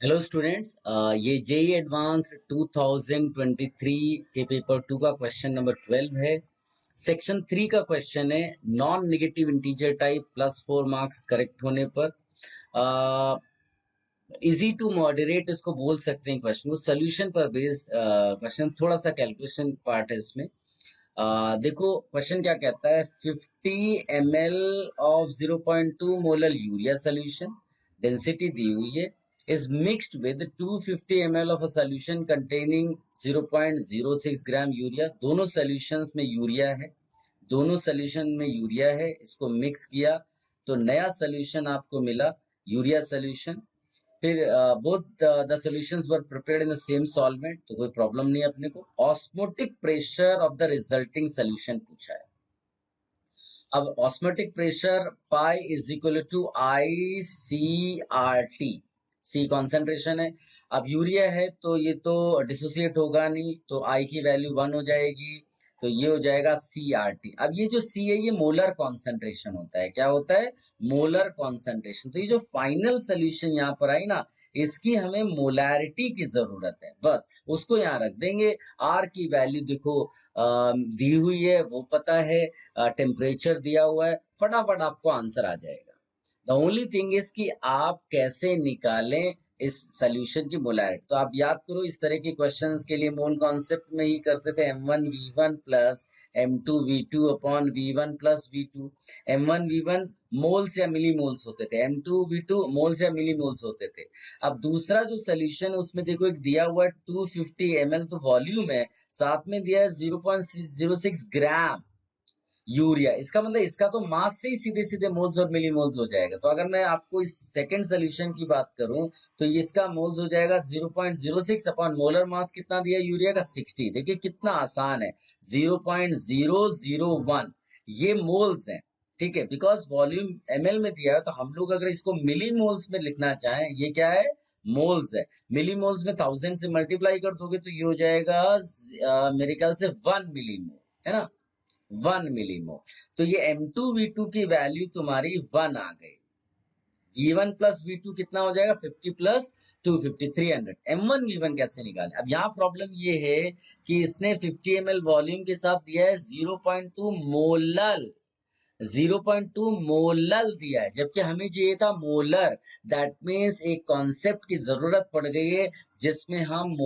Hello students, ये JEE advanced 2023 के paper 2 का क्वेश्चन नंबर 12 है। सेक्शन 3 का क्वेश्चन है, non negative integer type +4 marks correct होने पर। इजी टू मॉडरेट इसको बोल सकते हैं क्वेश्चन को। सोल्यूशन पर बेस्ड क्वेश्चन, थोड़ा सा कैलकुलेशन पार्ट है इसमें। देखो क्वेश्चन क्या कहता है, 50 ml of 0.2 molar urea solution, density दी हुई है, is mixed with 250 ml of a solution containing 0.06 gram urea. दोनों सॉल्यूशंस में यूरिया है, दोनों सॉल्यूशन में यूरिया है, इसको मिक्स किया तो नया सॉल्यूशन आपको मिला, यूरिया सॉल्यूशन। फिर both the solutions were prepared in the same solvent, तो कोई प्रॉब्लम नहीं है अपने को। Osmotic pressure of the resulting solution पूछा है। अब osmotic pressure pi is equal to i C R T. C concentration है, अब यूरिया है तो ये तो डिसोसिएट होगा नहीं, तो आई की वैल्यू 1 हो जाएगी, तो ये हो जाएगा सी आर टी। अब ये जो सी है ये मोलर कॉन्सेंट्रेशन होता है। क्या होता है? Molar concentration. तो ये जो फाइनल सोल्यूशन यहाँ पर आई ना, इसकी हमें मोलैरिटी की जरूरत है, बस उसको यहाँ रख देंगे। आर की वैल्यू देखो दी हुई है, वो पता है, टेम्परेचर दिया हुआ है, फटाफट आपको आंसर आ जाएगा। द ओनली थिंग इज कि आप कैसे निकालें इस सोल्यूशन की मोलैरिटी। तो आप याद करो, इस तरह के क्वेश्चंस के लिए मोल कॉन्सेप्ट में ही करते थे, M1V1 plus M2V2 upon V1 plus V2। M1V1 moles या मिली मोल्स होते थे, M2V2 मोल्स या मिली मोल्स होते थे। अब दूसरा जो सोल्यूशन है उसमें देखो एक दिया हुआ है 250 ml तो वॉल्यूम है, साथ में दिया है 0.06 ग्राम यूरिया। इसका मतलब इसका तो मास से ही सीधे सीधे मोल्स और मिली मोल्स हो जाएगा। तो अगर मैं आपको इस सेकंड सोल्यूशन की बात करूं तो ये इसका मोल्स हो जाएगा 0.06 अपॉन मोलर मास कितना दिया यूरिया का, 60। देखिए कितना आसान है, 0.001 ये मोल्स हैं, ठीक है, बिकॉज वॉल्यूम ml में दिया है। तो हम लोग अगर इसको मिली मोल्स में लिखना चाहें, ये क्या है, मोल्स है। मिली मोल्स में 1000 से मल्टीप्लाई कर दोगे तो ये हो जाएगा मेरे ख्याल से 1 मिली मोल, है ना, 1 मिलीमोल। तो ये M2V2 की वैल्यू तुम्हारी 1 आ गई। V1 प्लस V2 कितना हो जाएगा, 50 प्लस 250, 300। M1 V1 कैसे निकाले? अब यहाँ प्रॉब्लम ये है कि इसने 50 ml वॉल्यूम के साथ दिया है 0.2 मोलल, 0.2 मोलल दिया है, जबकि हमें चाहिए था मोलर। दैट मीन्स एक कॉन्सेप्ट की जरूरत पड़ गई है जिसमें हम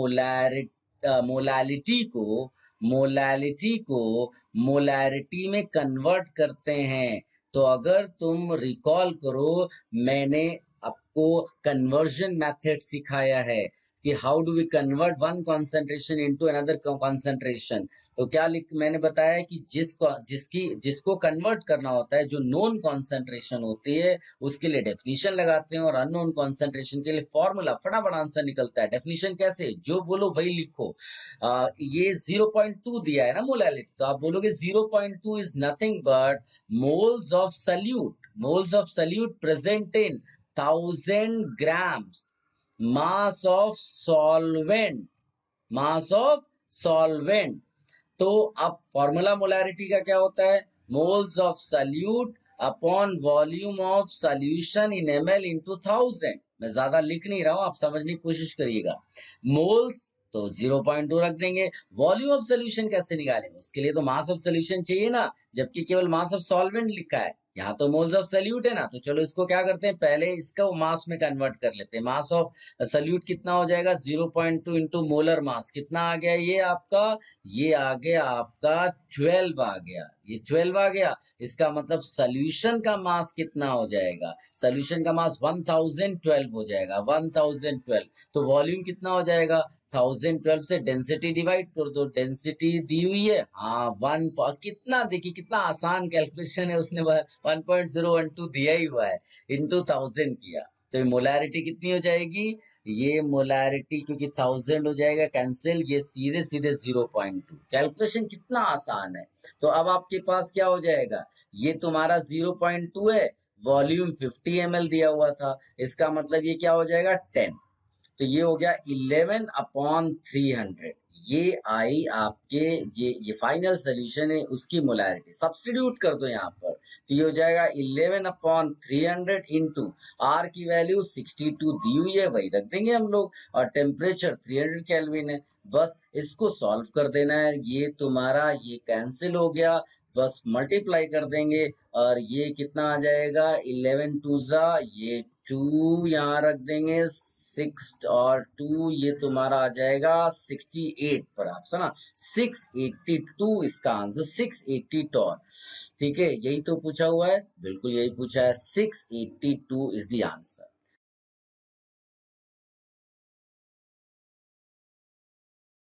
मोलालिटी को मोलालिटी को मोलैरिटी में कन्वर्ट करते हैं। तो अगर तुम रिकॉल करो, मैंने आपको कन्वर्जन मेथड सिखाया है कि how do we convert one concentration into another concentration. तो क्या मैंने बताया कि जिसको कन्वर्ट करना होता है, जो नोन कॉन्सेंट्रेशन होती है उसके लिए डेफिनेशन लगाते हैं, और अननोन कॉन्सेंट्रेशन के लिए फॉर्मूला, फटाफट आंसर निकलता है। डेफिनेशन कैसे, जो बोलो वही लिखो। ये 0.2 दिया है ना मोलैलिटी, तो आप बोलोगे 0.2 is nothing but moles of solute, moles of solute present in 1000 grams mass of solvent, mass of solvent. तो अब फॉर्मूला मोलैरिटी का क्या होता है, moles of solute upon volume of solution in ml into 1000। मैं ज्यादा लिख नहीं रहा हूं, आप समझने की कोशिश करिएगा। मोल्स तो 0.2 रख देंगे। वॉल्यूम ऑफ सोल्यूशन कैसे निकालेंगे, उसके लिए तो मास ऑफ सोल्यूशन चाहिए ना, जबकि केवल मास ऑफ सॉल्वेंट लिखा है, यहाँ तो मोल्स ऑफ सल्यूट है ना। तो चलो इसको क्या करते हैं, पहले इसको मास में कन्वर्ट कर लेते हैं। मास ऑफ सल्यूट कितना हो जाएगा, 0.2 इंटू मोलर मास कितना आ गया, ये आपका, ये आ गया आपका 12 आ गया, ये 12 आ गया। इसका मतलब सोल्यूशन का मास कितना हो जाएगा, सोल्यूशन का मास 1012 हो जाएगा, 1012। तो वॉल्यूम कितना हो जाएगा, 1012 से डेंसिटी डिवाइड कर दो, डेंसिटी दी हुई है, हाँ 1, कितना देखिए कितना आसान कैलकुलेशन है, उसने 1.012 दिया ही हुआ है, इंटू 1000 किया। तो मोलैरिटी कितनी हो जाएगी, ये मोलैरिटी क्योंकि 1000 हो जाएगा कैंसिल, ये सीधे सीधे 0.2। कैलकुलेशन कितना आसान है। तो अब आपके पास क्या हो जाएगा, ये तुम्हारा 0.2 है, वॉल्यूम 50 ml दिया हुआ था, इसका मतलब ये क्या हो जाएगा 10। तो ये हो गया 11 अपॉन 300, ये आई आपके, ये फाइनल सोल्यूशन है, उसकी मोलैरिटी सब्स्टिट्यूट कर दो यहाँ पर, तो ये हो जाएगा 11/300 इंटू आर की वैल्यू 62 दी हुई है, वही रख देंगे हम लोग, और टेम्परेचर 300 केल्विन है। बस इसको सॉल्व कर देना है, ये तुम्हारा ये कैंसिल हो गया, बस मल्टीप्लाई कर देंगे, और ये कितना आ जाएगा, 11 टू ज़ा, ये 2 यहाँ रख देंगे, 6 और 2, ये तुम्हारा आ जाएगा 68 पर, आप सुना 682 इसका आंसर, 680 टॉर। ठीक है, यही तो पूछा हुआ है, बिल्कुल यही पूछा है, 682 इज द आंसर।